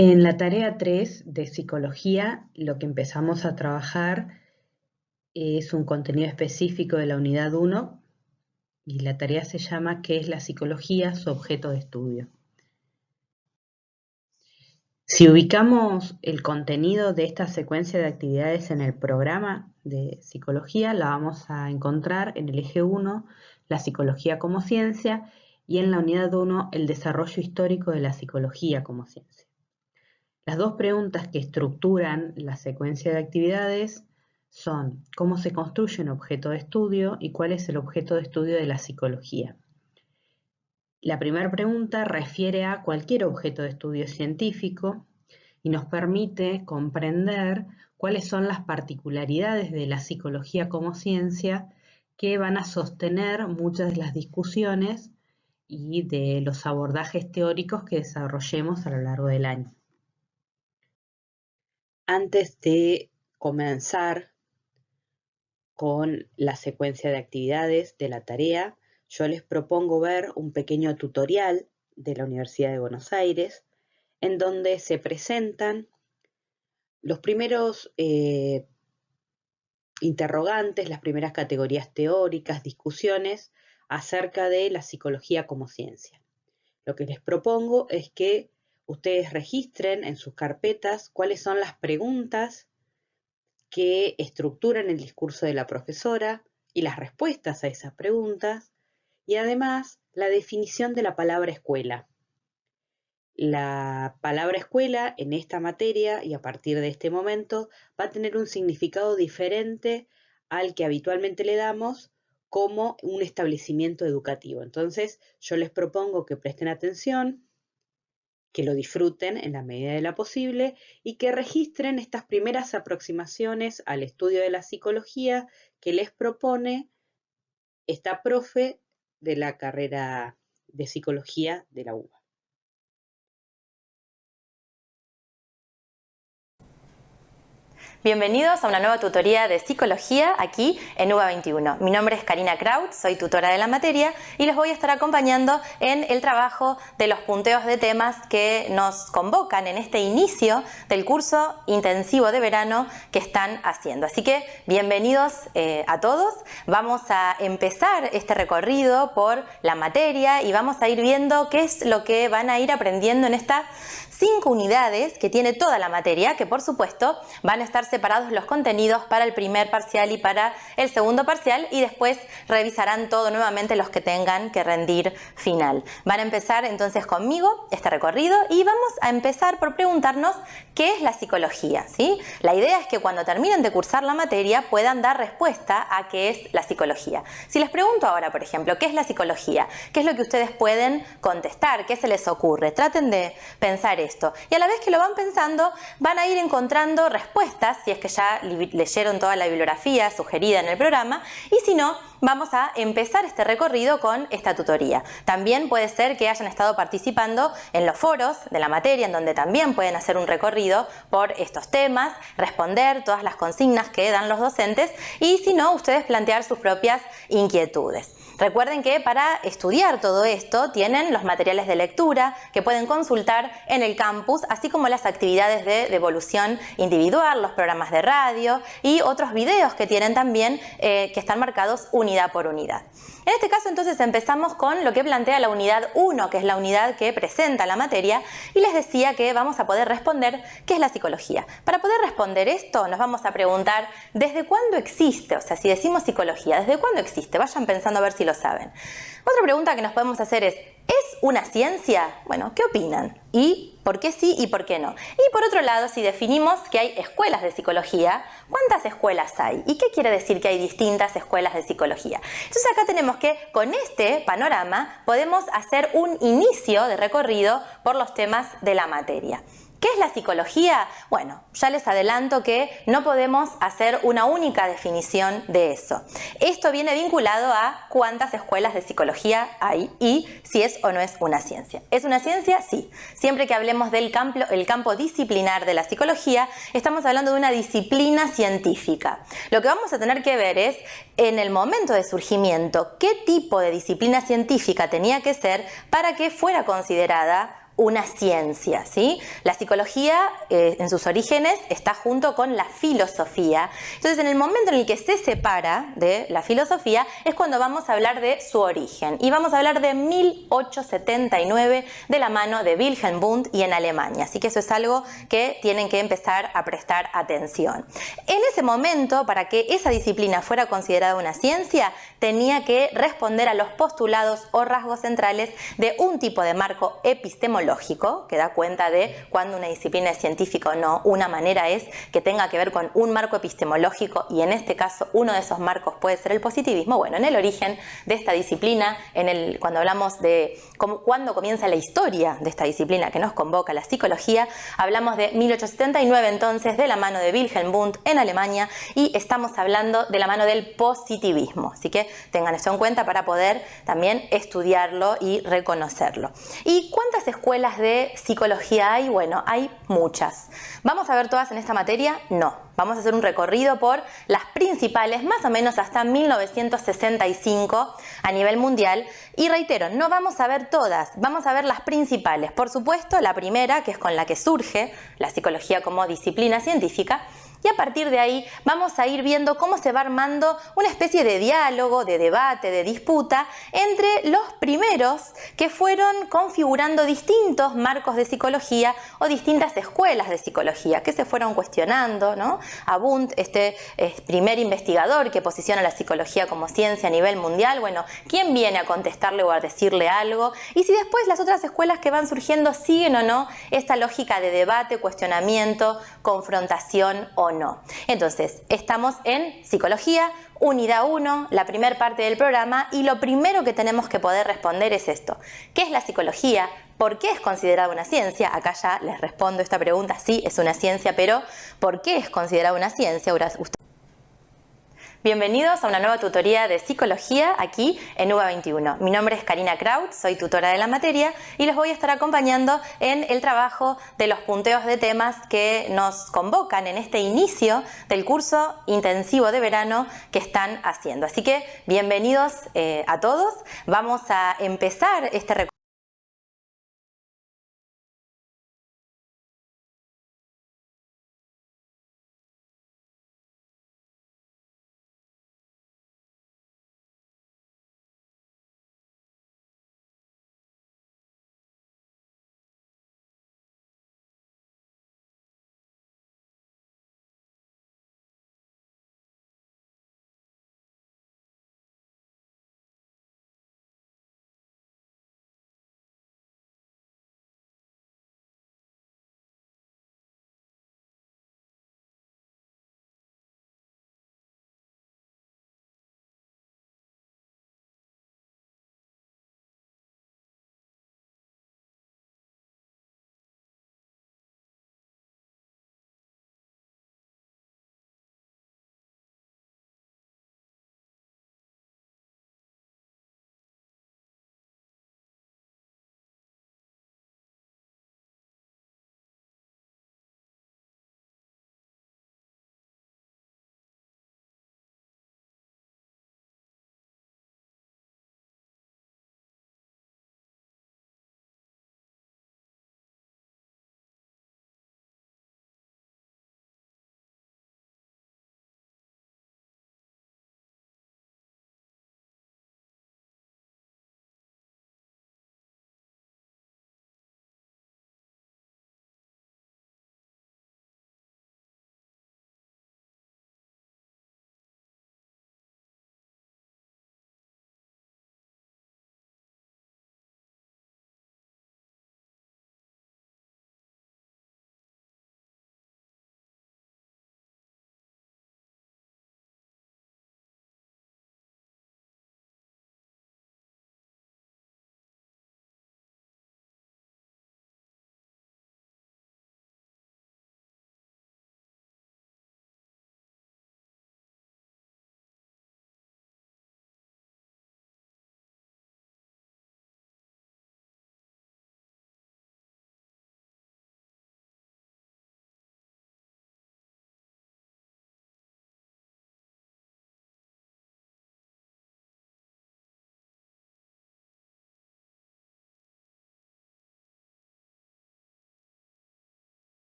En la tarea 3 de psicología, lo que empezamos a trabajar es un contenido específico de la unidad 1 y la tarea se llama ¿Qué es la psicología? Su objeto de estudio. Si ubicamos el contenido de esta secuencia de actividades en el programa de psicología, la vamos a encontrar en el eje 1, la psicología como ciencia, y en la unidad 1, el desarrollo histórico de la psicología como ciencia. Las dos preguntas que estructuran la secuencia de actividades son ¿cómo se construye un objeto de estudio y cuál es el objeto de estudio de la psicología? La primera pregunta refiere a cualquier objeto de estudio científico y nos permite comprender cuáles son las particularidades de la psicología como ciencia que van a sostener muchas de las discusiones y de los abordajes teóricos que desarrollemos a lo largo del año. Antes de comenzar con la secuencia de actividades de la tarea, yo les propongo ver un pequeño tutorial de la Universidad de Buenos Aires, en donde se presentan los primeros interrogantes, las primeras categorías teóricas, discusiones acerca de la psicología como ciencia. Lo que les propongo es que ustedes registren en sus carpetas cuáles son las preguntas que estructuran el discurso de la profesora y las respuestas a esas preguntas, y además la definición de la palabra escuela. La palabra escuela en esta materia y a partir de este momento va a tener un significado diferente al que habitualmente le damos como un establecimiento educativo. Entonces, yo les propongo que presten atención, que lo disfruten en la medida de lo posible y que registren estas primeras aproximaciones al estudio de la psicología que les propone esta profe de la carrera de psicología de la UBA. Bienvenidos a una nueva tutoría de psicología aquí en UBA 21. Mi nombre es Karina Kraut, soy tutora de la materia y les voy a estar acompañando en el trabajo de los punteos de temas que nos convocan en este inicio del curso intensivo de verano que están haciendo. Así que bienvenidos a todos. Vamos a empezar este recorrido por la materia y vamos a ir viendo qué es lo que van a ir aprendiendo en estas 5 unidades que tiene toda la materia, que por supuesto van a estar separados los contenidos para el primer parcial y para el segundo parcial y después revisarán todo nuevamente los que tengan que rendir final. Van a empezar entonces conmigo este recorrido y vamos a empezar por preguntarnos qué es la psicología, ¿sí? La idea es que cuando terminen de cursar la materia puedan dar respuesta a qué es la psicología. Si les pregunto ahora, por ejemplo, ¿qué es la psicología? ¿Qué es lo que ustedes pueden contestar? ¿Qué se les ocurre? Traten de pensar esto. Y a la vez que lo van pensando, van a ir encontrando respuestas, si es que ya leyeron toda la bibliografía sugerida en el programa, y si no, vamos a empezar este recorrido con esta tutoría. También puede ser que hayan estado participando en los foros de la materia, en donde también pueden hacer un recorrido por estos temas, responder todas las consignas que dan los docentes, y si no, ustedes plantear sus propias inquietudes. Recuerden que para estudiar todo esto tienen los materiales de lectura que pueden consultar en el campus, así como las actividades de devolución individual, los programas de radio y otros videos que tienen también que están marcados unidad por unidad. En este caso entonces empezamos con lo que plantea la unidad 1, que es la unidad que presenta la materia, y les decía que vamos a poder responder qué es la psicología. Para poder responder esto nos vamos a preguntar ¿desde cuándo existe? O sea, si decimos psicología, ¿desde cuándo existe? Vayan pensando a ver si lo saben. Otra pregunta que nos podemos hacer es una ciencia? Bueno, ¿qué opinan? ¿Y por qué sí y por qué no? Y por otro lado, si definimos que hay escuelas de psicología, ¿cuántas escuelas hay? ¿Y qué quiere decir que hay distintas escuelas de psicología? Entonces acá tenemos que, con este panorama, podemos hacer un inicio de recorrido por los temas de la materia. ¿Qué es la psicología? Bueno, ya les adelanto que no podemos hacer una única definición de eso. Esto viene vinculado a cuántas escuelas de psicología hay y si es o no es una ciencia. ¿Es una ciencia? Sí. Siempre que hablemos del campo disciplinar de la psicología, estamos hablando de una disciplina científica. Lo que vamos a tener que ver es, en el momento de surgimiento, qué tipo de disciplina científica tenía que ser para que fuera considerada una ciencia, ¿sí? La psicología en sus orígenes está junto con la filosofía. Entonces, en el momento en el que se separa de la filosofía es cuando vamos a hablar de su origen. Y vamos a hablar de 1879 de la mano de Wilhelm Wundt y en Alemania. Así que eso es algo que tienen que empezar a prestar atención. En ese momento, para que esa disciplina fuera considerada una ciencia, tenía que responder a los postulados o rasgos centrales de un tipo de marco epistemológico que da cuenta de cuando una disciplina es científica o no. Una manera es que tenga que ver con un marco epistemológico y en este caso uno de esos marcos puede ser el positivismo. Bueno, en el origen de esta disciplina, cuando hablamos de cuándo comienza la historia de esta disciplina que nos convoca, la psicología, hablamos de 1879 entonces de la mano de Wilhelm Wundt en Alemania y estamos hablando de la mano del positivismo. Así que tengan esto en cuenta para poder también estudiarlo y reconocerlo. ¿Y cuántas escuelas de psicología hay? Bueno, hay muchas. ¿Vamos a ver todas en esta materia? No. Vamos a hacer un recorrido por las principales, más o menos hasta 1965 a nivel mundial. Y reitero, no vamos a ver todas, vamos a ver las principales. Por supuesto, la primera, que es con la que surge la psicología como disciplina científica, y a partir de ahí vamos a ir viendo cómo se va armando una especie de diálogo, de debate, de disputa entre los primeros que fueron configurando distintos marcos de psicología o distintas escuelas de psicología que se fueron cuestionando, ¿no? A Wundt, este primer investigador que posiciona la psicología como ciencia a nivel mundial, bueno, ¿quién viene a contestarle o a decirle algo? Y si después las otras escuelas que van surgiendo siguen o no esta lógica de debate, cuestionamiento, confrontación o no. Entonces, estamos en psicología, unidad 1, la primera parte del programa, y lo primero que tenemos que poder responder es esto. ¿Qué es la psicología? ¿Por qué es considerada una ciencia? Acá ya les respondo esta pregunta, sí, es una ciencia, pero ¿por qué es considerada una ciencia? Bienvenidos a una nueva tutoría de psicología aquí en UBA 21. Mi nombre es Karina Kraut, soy tutora de la materia y los voy a estar acompañando en el trabajo de los punteos de temas que nos convocan en este inicio del curso intensivo de verano que están haciendo. Así que bienvenidos a todos. Vamos a empezar este recorrido.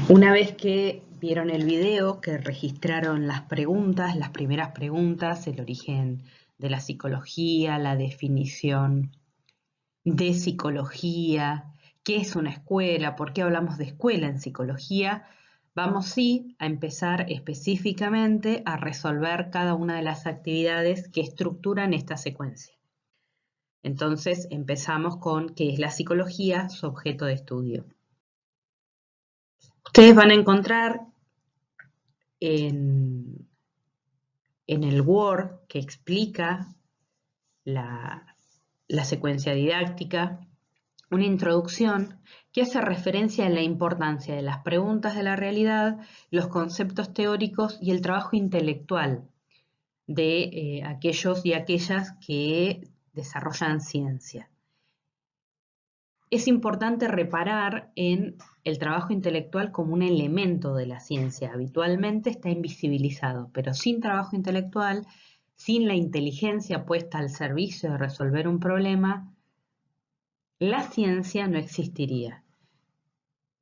Una vez que vieron el video, que registraron las preguntas, las primeras preguntas, el origen de la psicología, la definición de psicología, qué es una escuela, por qué hablamos de escuela en psicología, vamos sí a empezar específicamente a resolver cada una de las actividades que estructuran esta secuencia. Entonces empezamos con qué es la psicología, su objeto de estudio. Ustedes van a encontrar en el Word que explica la secuencia didáctica, una introducción que hace referencia a la importancia de las preguntas de la realidad, los conceptos teóricos y el trabajo intelectual de aquellos y aquellas que desarrollan ciencia. Es importante reparar en el trabajo intelectual como un elemento de la ciencia. Habitualmente está invisibilizado, pero sin trabajo intelectual, sin la inteligencia puesta al servicio de resolver un problema, la ciencia no existiría.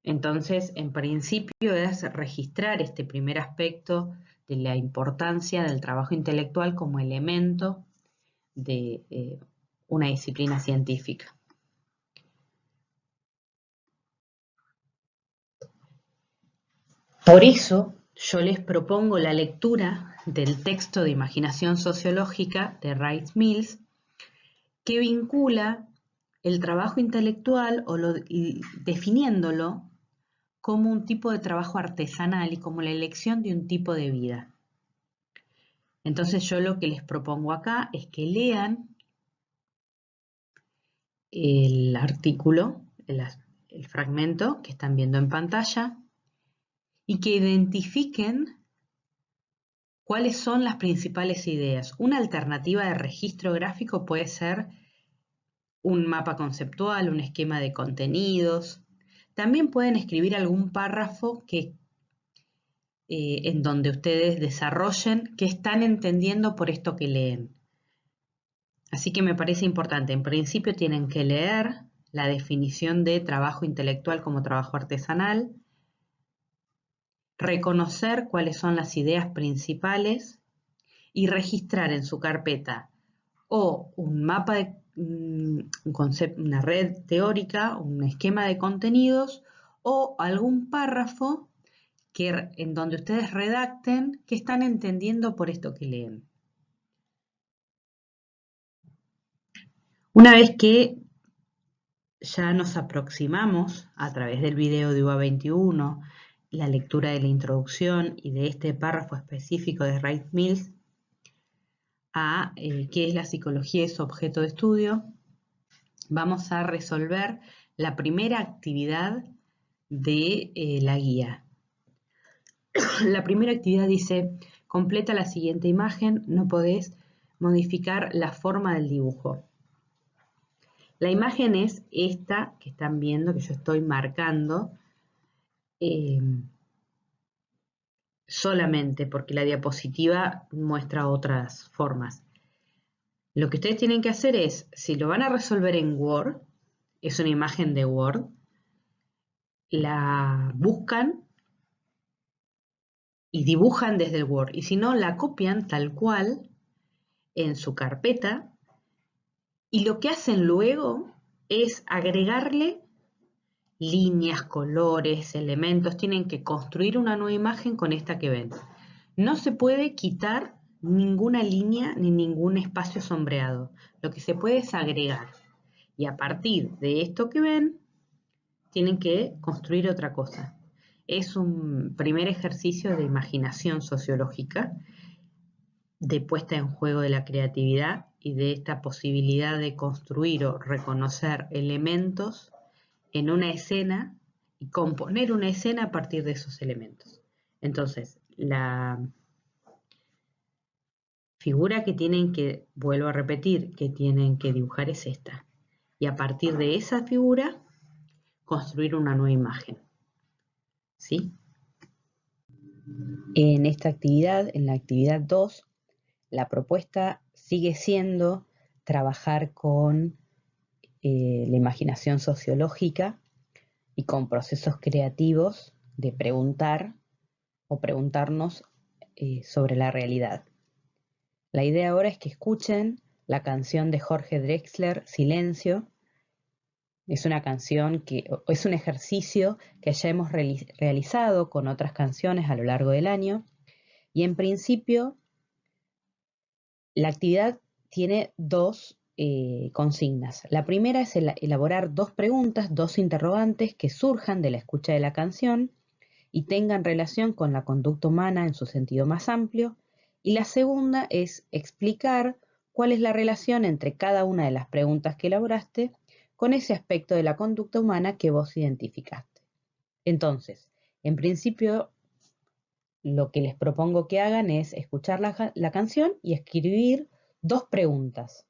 Entonces, en principio es registrar este primer aspecto de la importancia del trabajo intelectual como elemento de una disciplina científica. Por eso, yo les propongo la lectura del texto de Imaginación Sociológica de Wright Mills, que vincula el trabajo intelectual definiéndolo como un tipo de trabajo artesanal y como la elección de un tipo de vida. Entonces yo lo que les propongo acá es que lean el artículo, el fragmento que están viendo en pantalla y que identifiquen cuáles son las principales ideas. Una alternativa de registro gráfico puede ser un mapa conceptual, un esquema de contenidos. También pueden escribir algún párrafo en donde ustedes desarrollen qué están entendiendo por esto que leen. Así que me parece importante. En principio tienen que leer la definición de trabajo intelectual como trabajo artesanal, reconocer cuáles son las ideas principales y registrar en su carpeta o un mapa de una red teórica, un esquema de contenidos o algún párrafo en donde ustedes redacten qué están entendiendo por esto que leen. Una vez que ya nos aproximamos a través del video de UA21, la lectura de la introducción y de este párrafo específico de Wright Mills a qué es la psicología y su objeto de estudio, vamos a resolver la primera actividad de la guía. La primera actividad dice: completa la siguiente imagen, no podés modificar la forma del dibujo. La imagen es esta que están viendo, que yo estoy marcando, solamente porque la diapositiva muestra otras formas. Lo que ustedes tienen que hacer es, si lo van a resolver en Word, es una imagen de Word, la buscan y dibujan desde el Word. Y si no, la copian tal cual en su carpeta. Y lo que hacen luego es agregarle líneas, colores, elementos. Tienen que construir una nueva imagen con esta que ven. No se puede quitar ninguna línea ni ningún espacio sombreado. Lo que se puede es agregar. Y a partir de esto que ven, tienen que construir otra cosa. Es un primer ejercicio de imaginación sociológica, de puesta en juego de la creatividad y de esta posibilidad de construir o reconocer elementos en una escena y componer una escena a partir de esos elementos. Entonces, la figura que tienen que, vuelvo a repetir, que tienen que dibujar es esta. Y a partir de esa figura, construir una nueva imagen. ¿Sí? En esta actividad, en la actividad 2, la propuesta sigue siendo trabajar con la imaginación sociológica y con procesos creativos de preguntar o preguntarnos sobre la realidad. La idea ahora es que escuchen la canción de Jorge Drexler, Silencio. Es una canción es un ejercicio que ya hemos realizado con otras canciones a lo largo del año. Y en principio, la actividad tiene dos consignas. La primera es elaborar dos preguntas, dos interrogantes que surjan de la escucha de la canción y tengan relación con la conducta humana en su sentido más amplio. Y la segunda es explicar cuál es la relación entre cada una de las preguntas que elaboraste con ese aspecto de la conducta humana que vos identificaste. Entonces, en principio, lo que les propongo que hagan es escuchar la canción y escribir dos preguntas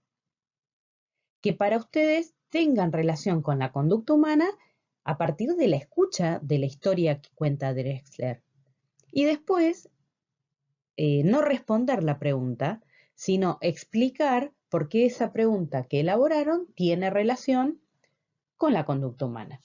que para ustedes tengan relación con la conducta humana a partir de la escucha de la historia que cuenta Drexler. Y después, no responder la pregunta, sino explicar por qué esa pregunta que elaboraron tiene relación con la conducta humana.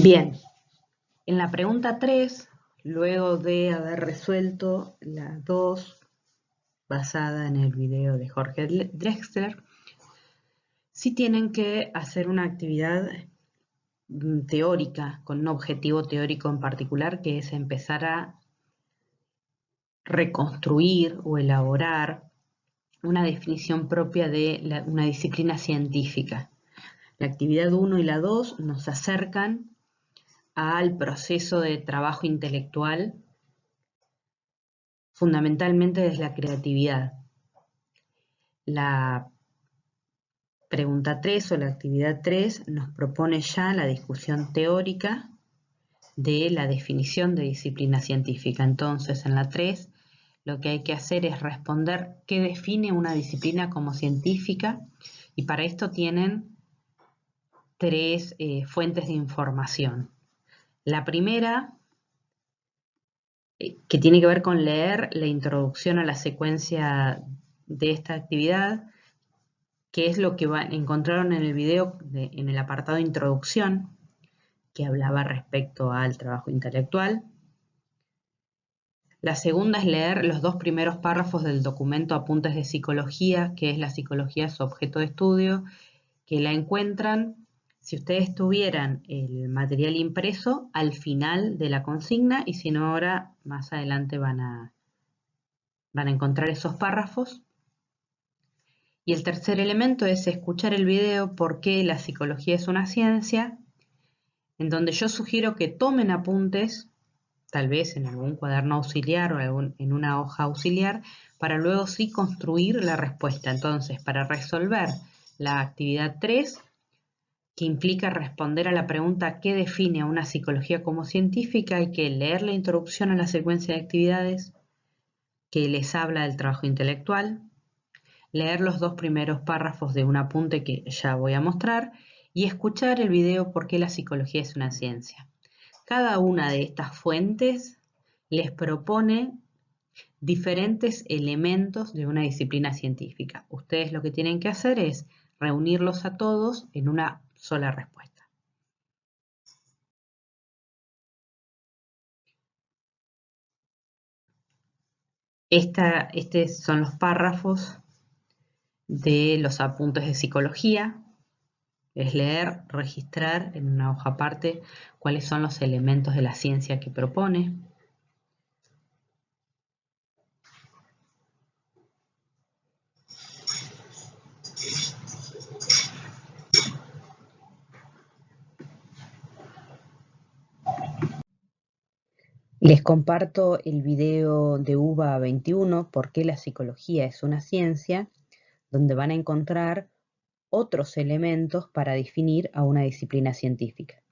Bien, en la pregunta 3, luego de haber resuelto la 2, basada en el video de Jorge Drexler, sí tienen que hacer una actividad teórica, con un objetivo teórico en particular, que es empezar a reconstruir o elaborar una definición propia de una disciplina científica. La actividad 1 y la 2 nos acercan al proceso de trabajo intelectual, fundamentalmente desde la creatividad. La pregunta 3 o la actividad 3 nos propone ya la discusión teórica de la definición de disciplina científica. Entonces, en la 3, lo que hay que hacer es responder qué define una disciplina como científica, y para esto tienen 3 fuentes de información. La primera, que tiene que ver con leer la introducción a la secuencia de esta actividad, que es lo que encontraron en el video, en el apartado de introducción, que hablaba respecto al trabajo intelectual. La segunda es leer los 2 primeros párrafos del documento Apuntes de Psicología, que es la psicología su objeto de estudio, que la encuentran, si ustedes tuvieran el material impreso, al final de la consigna, y si no ahora, más adelante van a encontrar esos párrafos. Y el tercer elemento es escuchar el video ¿Por qué la psicología es una ciencia?, en donde yo sugiero que tomen apuntes, tal vez en algún cuaderno auxiliar o en una hoja auxiliar, para luego sí construir la respuesta. Entonces, para resolver la actividad 3, que implica responder a la pregunta ¿qué define a una psicología como científica?, hay que leer la introducción a la secuencia de actividades que les habla del trabajo intelectual, leer los 2 primeros párrafos de un apunte que ya voy a mostrar y escuchar el video ¿Por qué la psicología es una ciencia? Cada una de estas fuentes les propone diferentes elementos de una disciplina científica. Ustedes lo que tienen que hacer es reunirlos a todos en una sola respuesta. Estos son los párrafos de los apuntes de psicología. Es leer, registrar en una hoja aparte cuáles son los elementos de la ciencia que propone. Les comparto el video de UBA 21, ¿Por qué la psicología es una ciencia?, donde van a encontrar otros elementos para definir a una disciplina científica.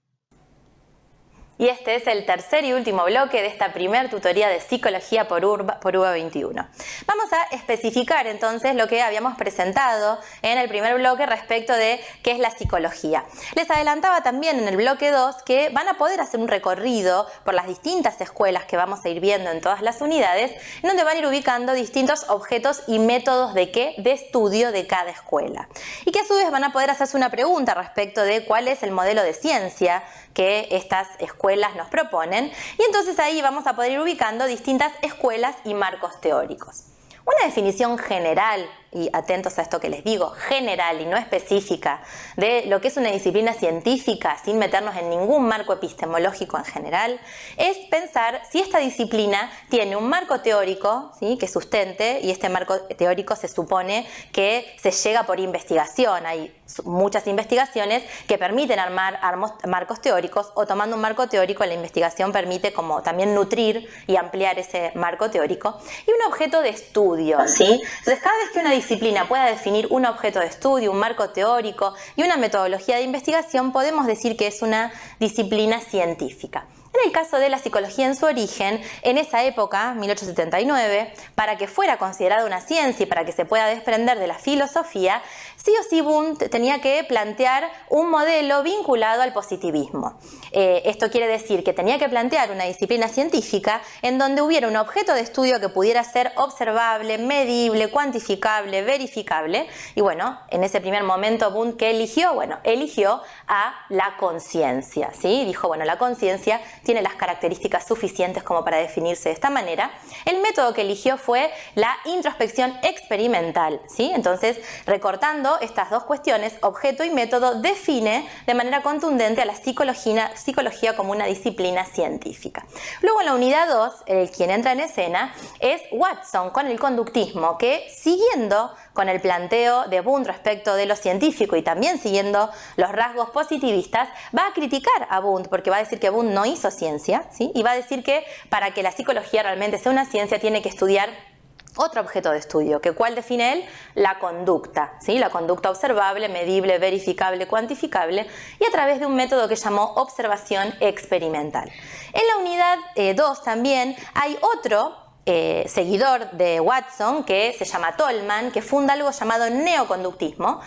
Y este es el tercer y último bloque de esta primer tutoría de psicología por UBA 21. Vamos a especificar entonces lo que habíamos presentado en el primer bloque respecto de qué es la psicología. Les adelantaba también en el bloque 2 que van a poder hacer un recorrido por las distintas escuelas que vamos a ir viendo en todas las unidades, en donde van a ir ubicando distintos objetos y métodos de estudio de cada escuela. Y que a su vez van a poder hacerse una pregunta respecto de cuál es el modelo de ciencia que estas escuelas nos proponen, y entonces ahí vamos a poder ir ubicando distintas escuelas y marcos teóricos. Una definición general, y atentos a esto que les digo, general y no específica, de lo que es una disciplina científica sin meternos en ningún marco epistemológico en general, es pensar si esta disciplina tiene un marco teórico, ¿sí?, que sustente, y este marco teórico se supone que se llega por investigación. Hay muchas investigaciones que permiten armar marcos teóricos, o tomando un marco teórico la investigación permite como también nutrir y ampliar ese marco teórico, y un objeto de estudio, ¿sí? Entonces, cada vez que una disciplina pueda definir un objeto de estudio, un marco teórico y una metodología de investigación, podemos decir que es una disciplina científica. En el caso de la psicología en su origen, en esa época, 1879, para que fuera considerada una ciencia y para que se pueda desprender de la filosofía, sí o sí Wundt tenía que plantear un modelo vinculado al positivismo. Esto quiere decir que tenía que plantear una disciplina científica en donde hubiera un objeto de estudio que pudiera ser observable, medible, cuantificable, verificable. Y bueno, en ese primer momento Wundt, ¿qué eligió? Bueno, eligió a la conciencia, ¿sí? Dijo, bueno, la conciencia tiene las características suficientes como para definirse de esta manera. El método que eligió fue la introspección experimental, ¿sí? Entonces, recortando estas dos cuestiones, objeto y método, define de manera contundente a la psicología como una disciplina científica. Luego, en la unidad 2, quien entra en escena es Watson con el conductismo, que siguiendo con el planteo de Wundt respecto de lo científico y también siguiendo los rasgos positivistas, va a criticar a Wundt porque va a decir que Wundt no hizo ciencia, ¿sí? Y va a decir que para que la psicología realmente sea una ciencia tiene que estudiar otro objeto de estudio, que ¿cuál define él? La conducta, ¿sí? La conducta observable, medible, verificable, cuantificable, y a través de un método que llamó observación experimental. En la unidad 2 también hay otro seguidor de Watson, que se llama Tolman, que funda algo llamado neoconductismo.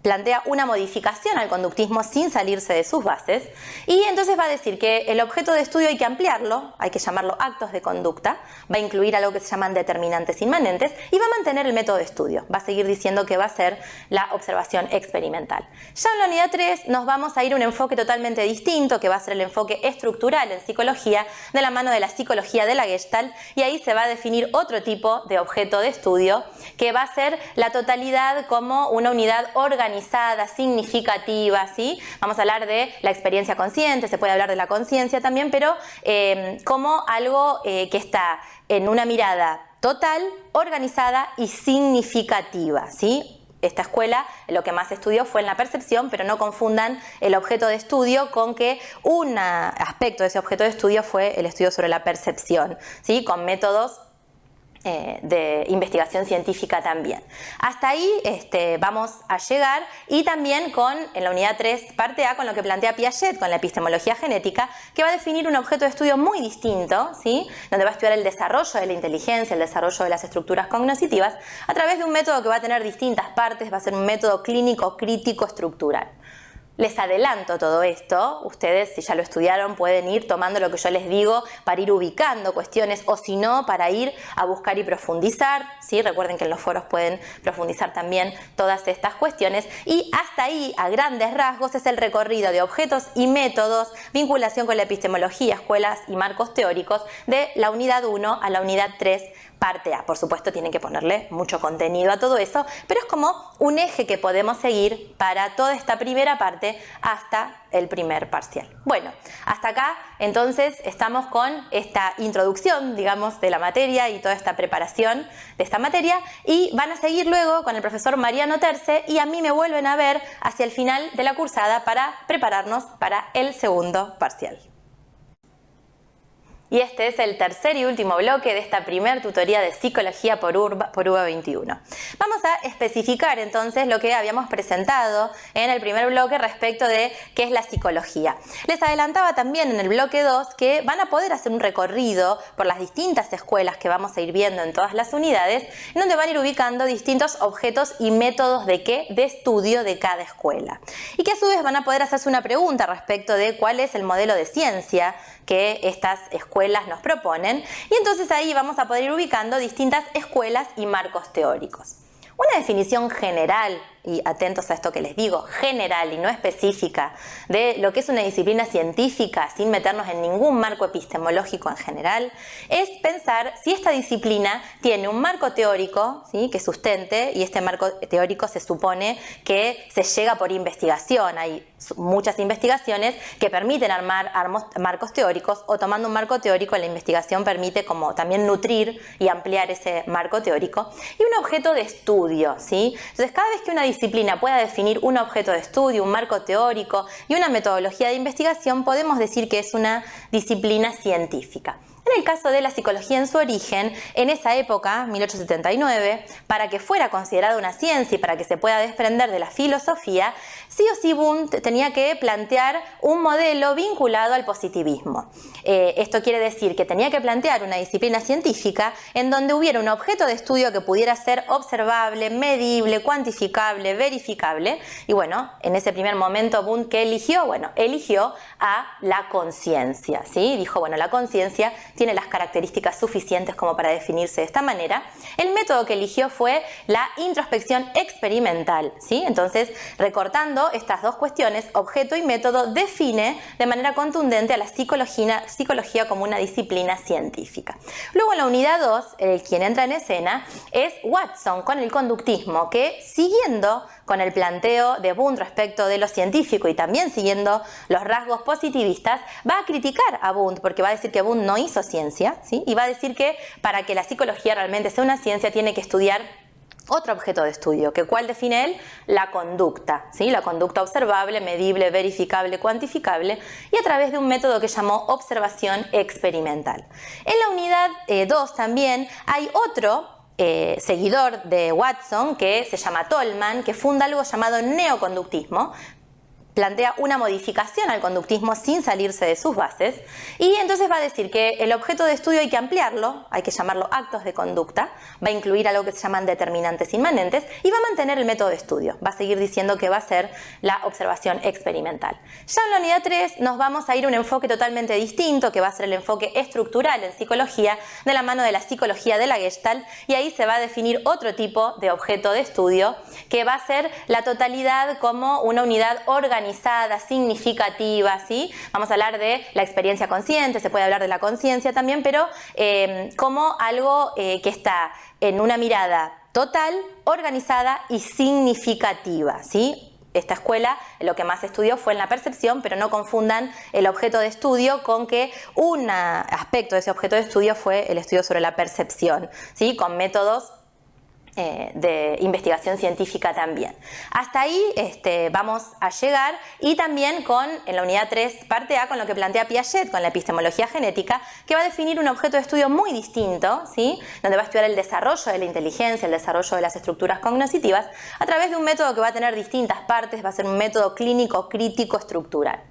Plantea una modificación al conductismo sin salirse de sus bases, y entonces va a decir que el objeto de estudio hay que ampliarlo, hay que llamarlo actos de conducta, va a incluir algo que se llaman determinantes inmanentes y va a mantener el método de estudio, va a seguir diciendo que va a ser la observación experimental. Ya en la unidad 3 nos vamos a ir a un enfoque totalmente distinto, que va a ser el enfoque estructural en psicología, de la mano de la psicología de la Gestalt, y ahí se va a definir otro tipo de objeto de estudio, que va a ser la totalidad como una unidad organizada, significativa, ¿sí? Vamos a hablar de la experiencia consciente, se puede hablar de la conciencia también, pero como algo que está en una mirada total, organizada y significativa, ¿sí? Esta escuela lo que más estudió fue en la percepción, pero no confundan el objeto de estudio con que un aspecto de ese objeto de estudio fue el estudio sobre la percepción, ¿sí? Con métodos de investigación científica también. Hasta ahí vamos a llegar, y también en la unidad 3, parte A, con lo que plantea Piaget, con la epistemología genética, que va a definir un objeto de estudio muy distinto, ¿sí? Donde va a estudiar el desarrollo de la inteligencia, el desarrollo de las estructuras cognitivas, a través de un método que va a tener distintas partes, va a ser un método clínico, crítico, estructural. Les adelanto todo esto, ustedes si ya lo estudiaron pueden ir tomando lo que yo les digo para ir ubicando cuestiones, o si no, para ir a buscar y profundizar, ¿sí? Recuerden que en los foros pueden profundizar también todas estas cuestiones, y hasta ahí, a grandes rasgos, es el recorrido de objetos y métodos, vinculación con la epistemología, escuelas y marcos teóricos, de la unidad 1 a la unidad 3, parte A. Por supuesto tienen que ponerle mucho contenido a todo eso, pero es como un eje que podemos seguir para toda esta primera parte hasta el primer parcial. Bueno, hasta acá entonces estamos con esta introducción, digamos, de la materia y toda esta preparación de esta materia, y van a seguir luego con el profesor Mariano Terce, y a mí me vuelven a ver hacia el final de la cursada para prepararnos para el segundo parcial. Y este es el tercer y último bloque de esta primer tutoría de psicología por UBA 21. Vamos a especificar entonces lo que habíamos presentado en el primer bloque respecto de qué es la psicología. Les adelantaba también en el bloque 2 que van a poder hacer un recorrido por las distintas escuelas que vamos a ir viendo en todas las unidades, en donde van a ir ubicando distintos objetos y métodos de estudio de cada escuela. Y que a su vez van a poder hacerse una pregunta respecto de cuál es el modelo de ciencia que estas escuelas nos proponen, y entonces ahí vamos a poder ir ubicando distintas escuelas y marcos teóricos. Una definición general, y atentos a esto que les digo, general y no específica, de lo que es una disciplina científica sin meternos en ningún marco epistemológico en general, es pensar si esta disciplina tiene un marco teórico, ¿sí?, que sustente, y este marco teórico se supone que se llega por investigación. Hay muchas investigaciones que permiten armar marcos teóricos, o tomando un marco teórico la investigación permite como también nutrir y ampliar ese marco teórico, y un objeto de estudio, ¿sí? Entonces, cada vez que una disciplina pueda definir un objeto de estudio, un marco teórico y una metodología de investigación, podemos decir que es una disciplina científica. En el caso de la psicología en su origen, en esa época, 1879, para que fuera considerada una ciencia y para que se pueda desprender de la filosofía, sí o sí Wundt tenía que plantear un modelo vinculado al positivismo. Esto quiere decir que tenía que plantear una disciplina científica en donde hubiera un objeto de estudio que pudiera ser observable, medible, cuantificable, verificable. Y bueno, en ese primer momento Wundt, ¿qué eligió? Bueno, eligió a la conciencia, ¿sí? Dijo, bueno, la conciencia tiene tiene las características suficientes como para definirse de esta manera. El método que eligió fue la introspección experimental, ¿sí? Entonces, recortando estas dos cuestiones, objeto y método, define de manera contundente a la psicología como una disciplina científica. Luego, en la unidad 2, quien entra en escena es Watson con el conductismo, que siguiendo con el planteo de Wundt respecto de lo científico y también siguiendo los rasgos positivistas, va a criticar a Wundt porque va a decir que Wundt no hizo ciencia, ¿sí? Y va a decir que para que la psicología realmente sea una ciencia tiene que estudiar otro objeto de estudio, que ¿cuál define él? La conducta, ¿sí? La conducta observable, medible, verificable, cuantificable, y a través de un método que llamó observación experimental. En la unidad 2 también hay otro seguidor de Watson, que se llama Tolman, que funda algo llamado neoconductismo. Plantea una modificación al conductismo sin salirse de sus bases, y entonces va a decir que el objeto de estudio hay que ampliarlo, hay que llamarlo actos de conducta, va a incluir algo que se llaman determinantes inmanentes y va a mantener el método de estudio, va a seguir diciendo que va a ser la observación experimental. Ya en la unidad 3 nos vamos a ir a un enfoque totalmente distinto, que va a ser el enfoque estructural en psicología, de la mano de la psicología de la Gestalt, y ahí se va a definir otro tipo de objeto de estudio, que va a ser la totalidad como una unidad organizada, significativa, ¿sí? Vamos a hablar de la experiencia consciente, se puede hablar de la conciencia también, pero como algo que está en una mirada total, organizada y significativa, ¿sí? Esta escuela lo que más estudió fue en la percepción, pero no confundan el objeto de estudio con que un aspecto de ese objeto de estudio fue el estudio sobre la percepción, ¿sí? Con métodos de investigación científica también. Hasta ahí vamos a llegar, y también en la unidad 3, parte A, con lo que plantea Piaget, con la epistemología genética, que va a definir un objeto de estudio muy distinto, ¿sí? Donde va a estudiar el desarrollo de la inteligencia, el desarrollo de las estructuras cognitivas, a través de un método que va a tener distintas partes, va a ser un método clínico, crítico, estructural.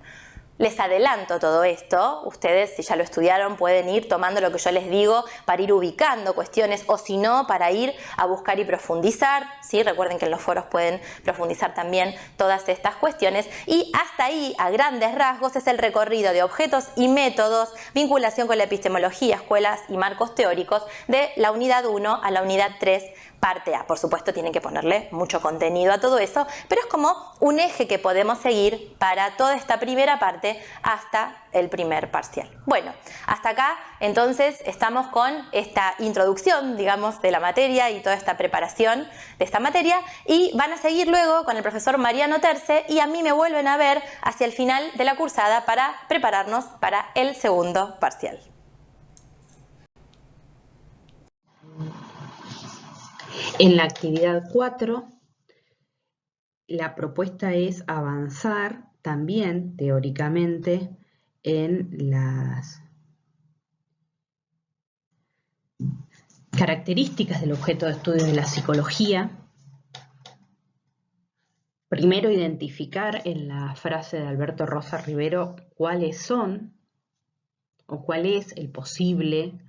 Les adelanto todo esto, ustedes si ya lo estudiaron pueden ir tomando lo que yo les digo para ir ubicando cuestiones, o si no, para ir a buscar y profundizar, ¿sí? Recuerden que en los foros pueden profundizar también todas estas cuestiones, y hasta ahí, a grandes rasgos, es el recorrido de objetos y métodos, vinculación con la epistemología, escuelas y marcos teóricos, de la unidad 1 a la unidad 3, parte A. Por supuesto, tienen que ponerle mucho contenido a todo eso, pero es como un eje que podemos seguir para toda esta primera parte hasta el primer parcial. Bueno, hasta acá entonces estamos con esta introducción, digamos, de la materia y toda esta preparación de esta materia, y van a seguir luego con el profesor Mariano Terce, y a mí me vuelven a ver hacia el final de la cursada para prepararnos para el segundo parcial. En la actividad 4, la propuesta es avanzar también teóricamente en las características del objeto de estudio de la psicología. Primero, identificar en la frase de Alberto Rosa Rivero cuáles son o cuál es el posible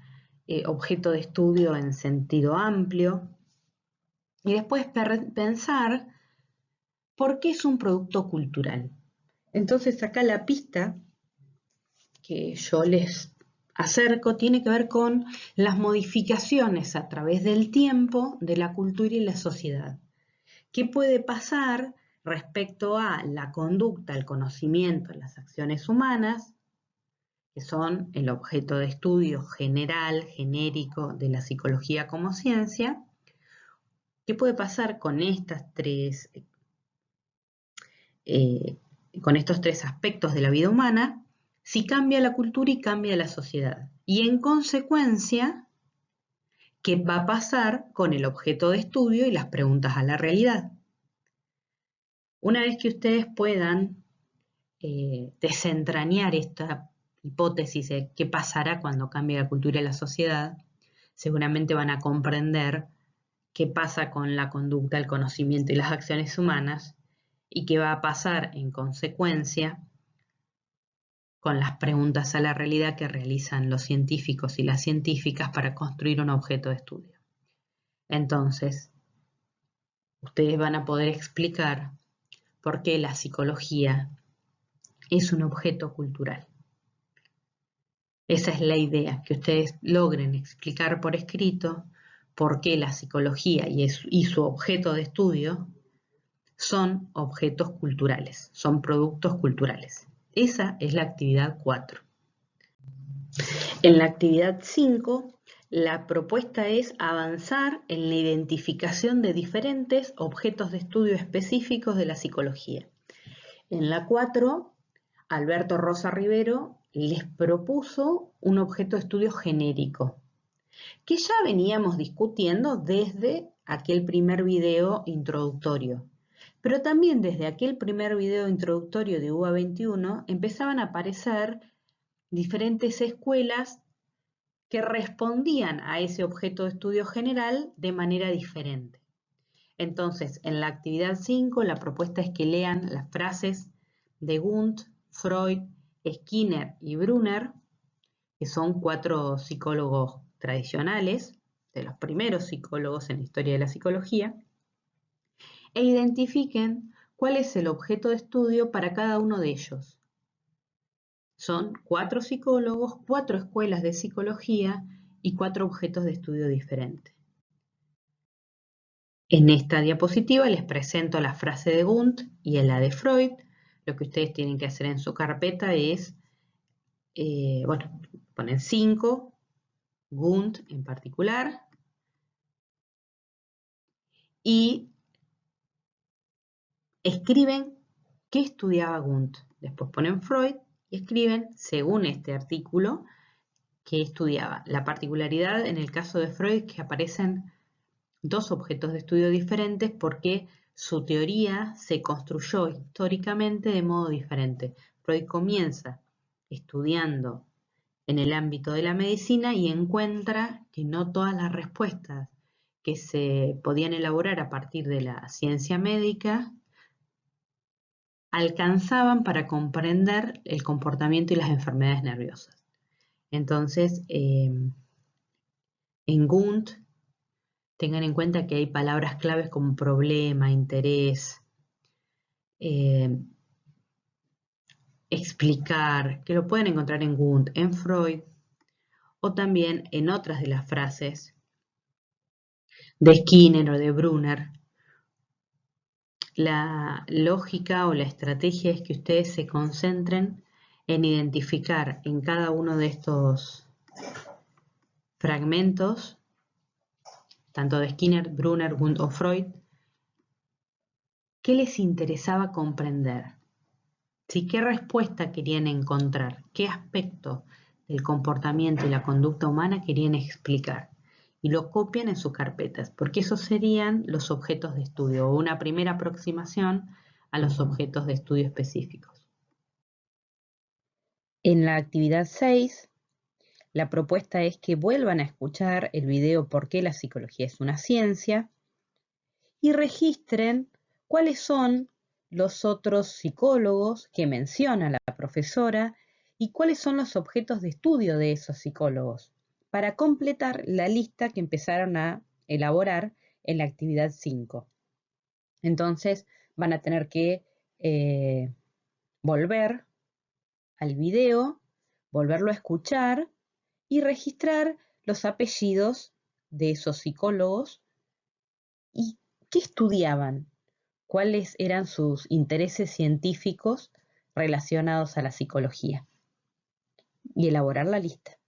objeto de estudio en sentido amplio. Y después pensar por qué es un producto cultural. Entonces acá la pista que yo les acerco tiene que ver con las modificaciones a través del tiempo de la cultura y la sociedad. ¿Qué puede pasar respecto a la conducta, el conocimiento, las acciones humanas, que son el objeto de estudio general, genérico de la psicología como ciencia? ¿Qué puede pasar con con estos tres aspectos de la vida humana si cambia la cultura y cambia la sociedad? Y en consecuencia, ¿qué va a pasar con el objeto de estudio y las preguntas a la realidad? Una vez que ustedes puedan desentrañar esta hipótesis de qué pasará cuando cambie la cultura y la sociedad, seguramente van a comprender qué pasa con la conducta, el conocimiento y las acciones humanas, y qué va a pasar en consecuencia con las preguntas a la realidad que realizan los científicos y las científicas para construir un objeto de estudio. Entonces, ustedes van a poder explicar por qué la psicología es un objeto cultural. Esa es la idea, que ustedes logren explicar por escrito por qué la psicología y su objeto de estudio son objetos culturales, son productos culturales. Esa es la actividad 4. En la actividad 5, la propuesta es avanzar en la identificación de diferentes objetos de estudio específicos de la psicología. En la 4, Alberto Rosa Rivero les propuso un objeto de estudio genérico, que ya veníamos discutiendo desde aquel primer video introductorio. Pero también desde aquel primer video introductorio de UBA 21 empezaban a aparecer diferentes escuelas que respondían a ese objeto de estudio general de manera diferente. Entonces, en la actividad 5, la propuesta es que lean las frases de Wundt, Freud, Skinner y Brunner, que son 4 psicólogos tradicionales, de los primeros psicólogos en la historia de la psicología, e identifiquen cuál es el objeto de estudio para cada uno de ellos. Son 4 psicólogos, 4 escuelas de psicología y 4 objetos de estudio diferentes. En esta diapositiva les presento la frase de Wundt y la de Freud. Lo que ustedes tienen que hacer en su carpeta es, ponen 5, Wundt en particular, y escriben qué estudiaba Wundt. Después ponen Freud y escriben, según este artículo, qué estudiaba. La particularidad en el caso de Freud es que aparecen 2 objetos de estudio diferentes porque su teoría se construyó históricamente de modo diferente. Freud comienza estudiando en el ámbito de la medicina y encuentra que no todas las respuestas que se podían elaborar a partir de la ciencia médica alcanzaban para comprender el comportamiento y las enfermedades nerviosas. Entonces, en Wundt, tengan en cuenta que hay palabras claves como problema, interés, explicar, que lo pueden encontrar en Wundt, en Freud, o también en otras de las frases de Skinner o de Brunner. La lógica o la estrategia es que ustedes se concentren en identificar en cada uno de estos fragmentos, tanto de Skinner, Brunner, Wundt o Freud, qué les interesaba comprender, ¿sí? ¿Qué respuesta querían encontrar? ¿Qué aspecto del comportamiento y la conducta humana querían explicar? Y lo copian en sus carpetas, porque esos serían los objetos de estudio o una primera aproximación a los objetos de estudio específicos. En la actividad 6, la propuesta es que vuelvan a escuchar el video ¿Por qué la psicología es una ciencia? Y registren cuáles son los otros psicólogos que menciona la profesora y cuáles son los objetos de estudio de esos psicólogos, para completar la lista que empezaron a elaborar en la actividad 5. Entonces van a tener que volver al video, volverlo a escuchar y registrar los apellidos de esos psicólogos y qué estudiaban, cuáles eran sus intereses científicos relacionados a la psicología y elaborar la lista.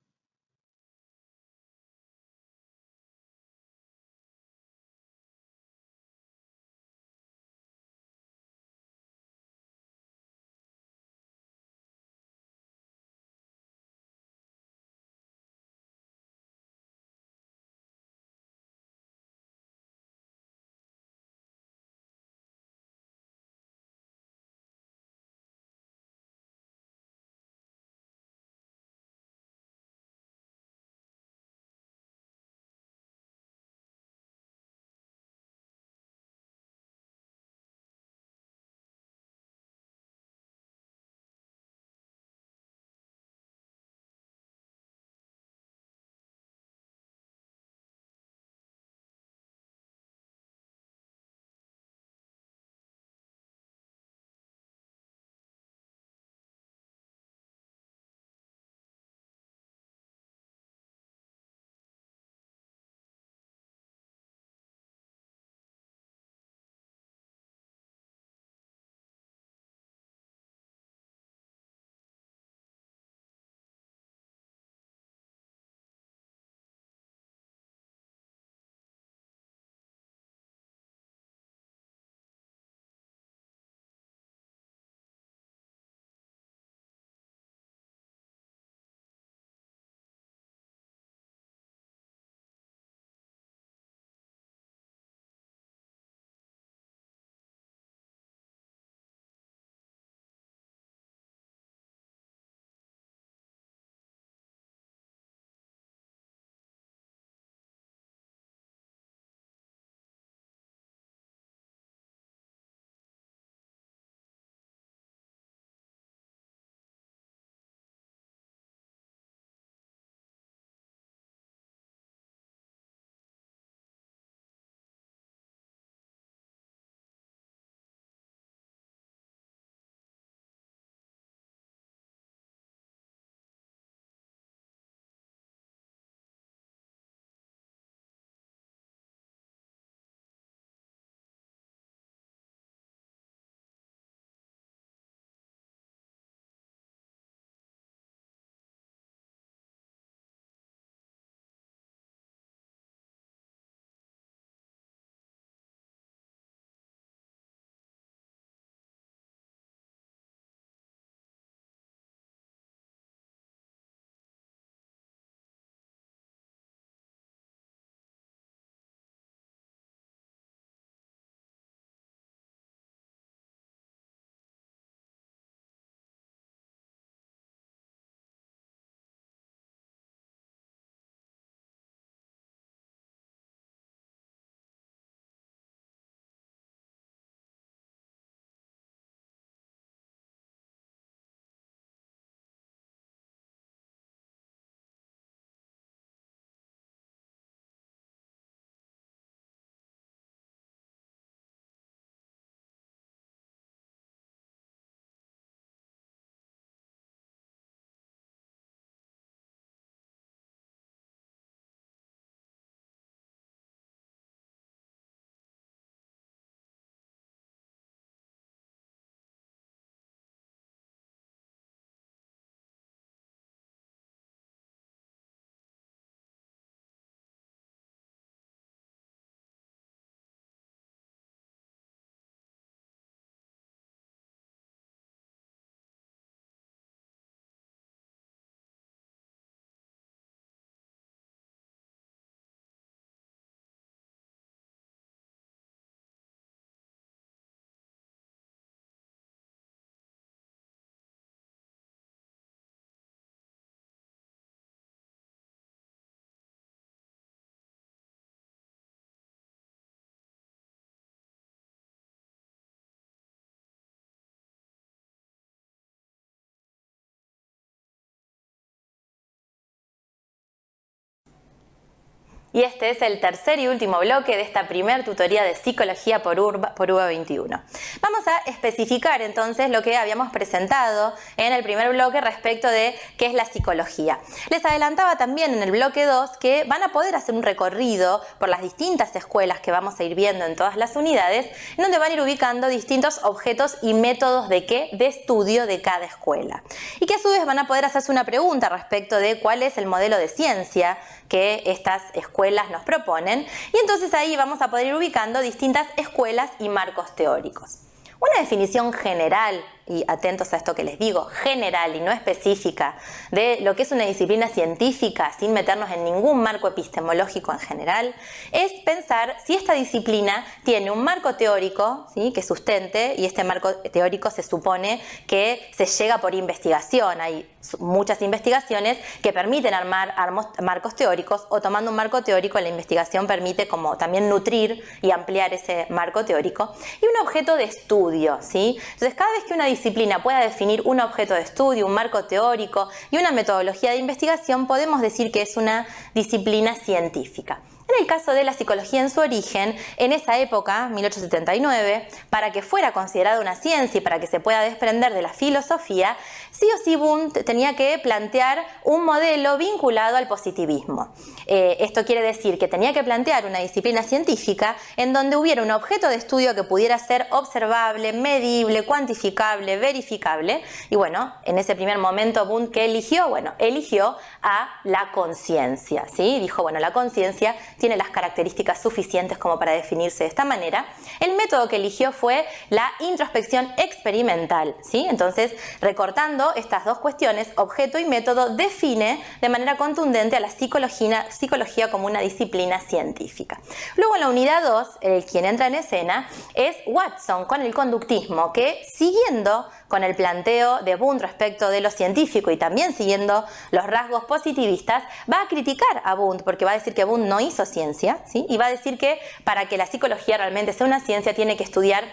Y este es el tercer y último bloque de esta primer tutoría de psicología por UBA 21. Vamos a especificar entonces lo que habíamos presentado en el primer bloque respecto de qué es la psicología. Les adelantaba también en el bloque 2 que van a poder hacer un recorrido por las distintas escuelas que vamos a ir viendo en todas las unidades, en donde van a ir ubicando distintos objetos y métodos de estudio de cada escuela. Y que a su vez van a poder hacerse una pregunta respecto de cuál es el modelo de ciencia que estas escuelas nos proponen, y entonces ahí vamos a poder ir ubicando distintas escuelas y marcos teóricos. Una definición general, y atentos a esto que les digo, general y no específica, de lo que es una disciplina científica sin meternos en ningún marco epistemológico en general, es pensar si esta disciplina tiene un marco teórico, ¿sí?, que sustente, y este marco teórico se supone que se llega por investigación. Hay muchas investigaciones que permiten armar marcos teóricos, o tomando un marco teórico la investigación permite como también nutrir y ampliar ese marco teórico, y un objeto de estudio, ¿sí? Entonces cada vez que una disciplina pueda definir un objeto de estudio, un marco teórico y una metodología de investigación, podemos decir que es una disciplina científica. En el caso de la psicología en su origen, en esa época, 1879, para que fuera considerada una ciencia y para que se pueda desprender de la filosofía, sí o sí Wundt tenía que plantear un modelo vinculado al positivismo. Esto quiere decir que tenía que plantear una disciplina científica en donde hubiera un objeto de estudio que pudiera ser observable, medible, cuantificable, verificable. Y bueno, en ese primer momento Wundt, ¿qué eligió? Bueno, eligió a la conciencia, ¿sí? Dijo, bueno, la conciencia tiene las características suficientes como para definirse de esta manera. El método que eligió fue la introspección experimental, ¿sí? Entonces, recortando estas dos cuestiones, objeto y método, define de manera contundente a la psicología como una disciplina científica. Luego en la unidad 2, quien entra en escena es Watson con el conductismo, que siguiendo con el planteo de Wundt respecto de lo científico y también siguiendo los rasgos positivistas, va a criticar a Wundt porque va a decir que Wundt no hizo ciencia, ¿sí? Y va a decir que para que la psicología realmente sea una ciencia tiene que estudiar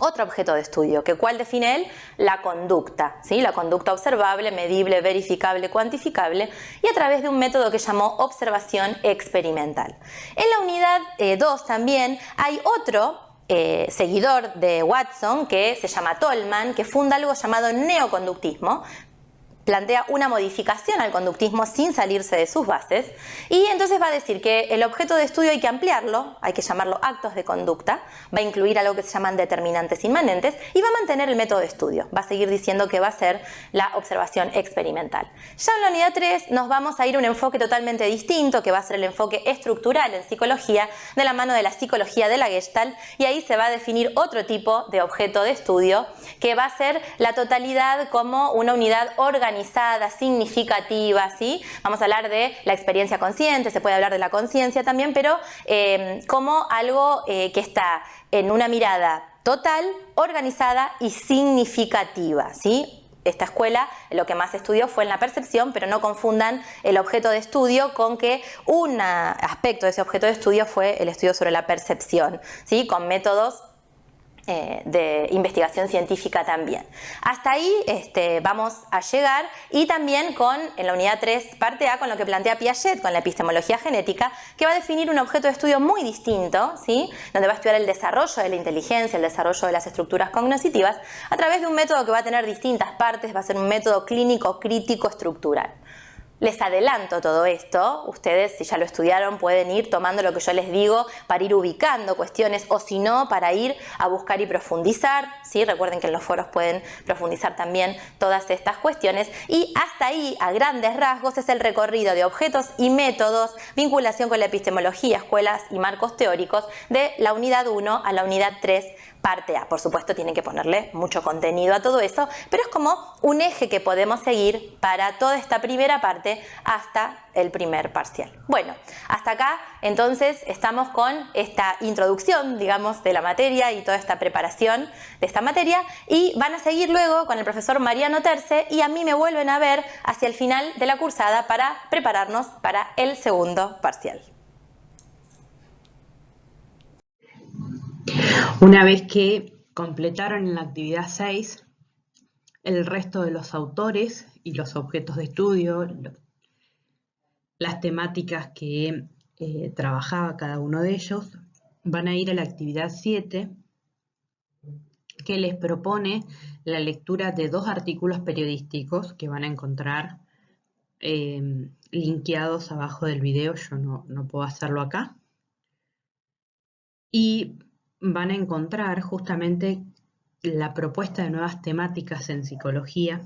otro objeto de estudio, que ¿cuál define él? La conducta, ¿sí? La conducta observable, medible, verificable, cuantificable, y a través de un método que llamó observación experimental. En la unidad 2 también hay otro seguidor de Watson que se llama Tolman, que funda algo llamado neoconductismo. Plantea una modificación al conductismo sin salirse de sus bases, y entonces va a decir que el objeto de estudio hay que ampliarlo, hay que llamarlo actos de conducta, va a incluir algo que se llaman determinantes inmanentes y va a mantener el método de estudio, va a seguir diciendo que va a ser la observación experimental. Ya en la unidad 3 nos vamos a ir a un enfoque totalmente distinto, que va a ser el enfoque estructural en psicología, de la mano de la psicología de la Gestalt, y ahí se va a definir otro tipo de objeto de estudio, que va a ser la totalidad como una unidad organizada, significativa, ¿sí? Vamos a hablar de la experiencia consciente, se puede hablar de la conciencia también, pero como algo que está en una mirada total, organizada y significativa, ¿sí? Esta escuela lo que más estudió fue en la percepción, pero no confundan el objeto de estudio con que un aspecto de ese objeto de estudio fue el estudio sobre la percepción, ¿sí? Con métodos de investigación científica también. Hasta ahí vamos a llegar, y también en la unidad 3, parte A, con lo que plantea Piaget, con la epistemología genética, que va a definir un objeto de estudio muy distinto, ¿sí? Donde va a estudiar el desarrollo de la inteligencia, el desarrollo de las estructuras cognitivas, a través de un método que va a tener distintas partes, va a ser un método clínico, crítico, estructural. Les adelanto todo esto, ustedes si ya lo estudiaron pueden ir tomando lo que yo les digo para ir ubicando cuestiones, o si no, para ir a buscar y profundizar, ¿sí? Recuerden que en los foros pueden profundizar también todas estas cuestiones, y hasta ahí, a grandes rasgos, es el recorrido de objetos y métodos, vinculación con la epistemología, escuelas y marcos teóricos, de la unidad 1 a la unidad 3, parte A. Por supuesto tienen que ponerle mucho contenido a todo eso, pero es como un eje que podemos seguir para toda esta primera parte hasta el primer parcial. Bueno, hasta acá entonces estamos con esta introducción, digamos, de la materia y toda esta preparación de esta materia, y van a seguir luego con el profesor Mariano Terce, y a mí me vuelven a ver hacia el final de la cursada para prepararnos para el segundo parcial. Una vez que completaron la actividad 6, el resto de los autores y los objetos de estudio, las temáticas que trabajaba cada uno de ellos, van a ir a la actividad 7, que les propone la lectura de 2 artículos periodísticos que van a encontrar linkeados abajo del video. Yo no puedo hacerlo acá. Y van a encontrar justamente la propuesta de nuevas temáticas en psicología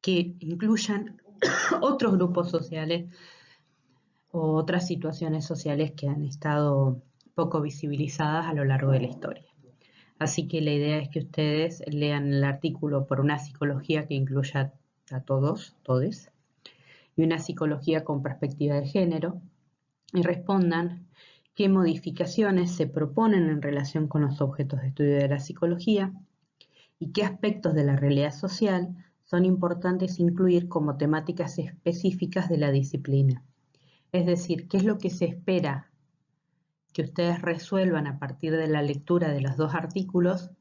que incluyan otros grupos sociales o otras situaciones sociales que han estado poco visibilizadas a lo largo de la historia. Así que la idea es que ustedes lean el artículo por una psicología que incluya a todos, todes, y una psicología con perspectiva de género, y respondan qué modificaciones se proponen en relación con los objetos de estudio de la psicología y qué aspectos de la realidad social son importantes incluir como temáticas específicas de la disciplina. Es decir, qué es lo que se espera que ustedes resuelvan a partir de la lectura de los 2 artículos,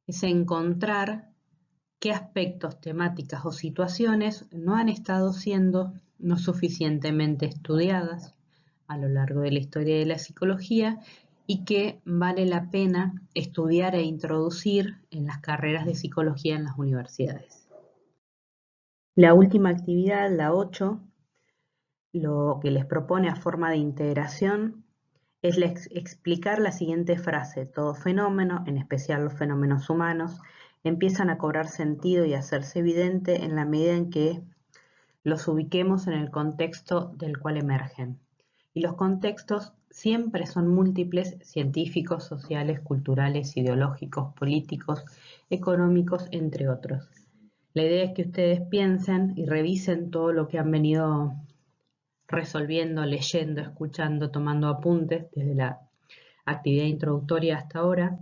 es encontrar qué aspectos, temáticas o situaciones no han estado siendo no suficientemente estudiadas a lo largo de la historia de la psicología y que vale la pena estudiar e introducir en las carreras de psicología en las universidades. La última actividad, la 8, lo que les propone a forma de integración es explicar la siguiente frase: todo fenómeno, en especial los fenómenos humanos, empiezan a cobrar sentido y a hacerse evidente en la medida en que los ubiquemos en el contexto del cual emergen. Y los contextos siempre son múltiples: científicos, sociales, culturales, ideológicos, políticos, económicos, entre otros. La idea es que ustedes piensen y revisen todo lo que han venido resolviendo, leyendo, escuchando, tomando apuntes desde la actividad introductoria hasta ahora.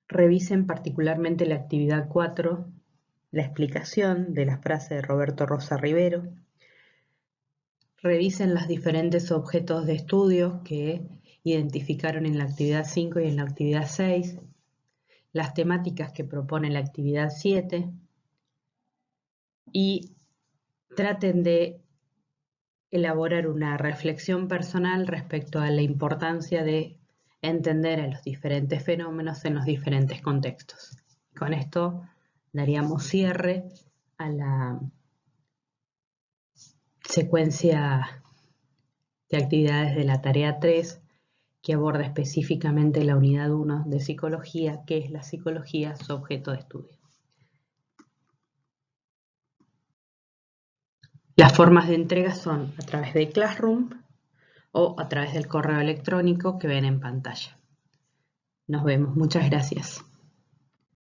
Revisen particularmente la actividad 4, la explicación de la frase de Roberto Rosa Rivero. Revisen los diferentes objetos de estudio que identificaron en la actividad 5 y en la actividad 6, las temáticas que propone la actividad 7 y traten de elaborar una reflexión personal respecto a la importancia de entender a los diferentes fenómenos en los diferentes contextos. Con esto daríamos cierre a la secuencia de actividades de la tarea 3, que aborda específicamente la unidad 1 de psicología, que es la psicología, su objeto de estudio. Las formas de entrega son a través de Classroom o a través del correo electrónico que ven en pantalla. Nos vemos. Muchas gracias.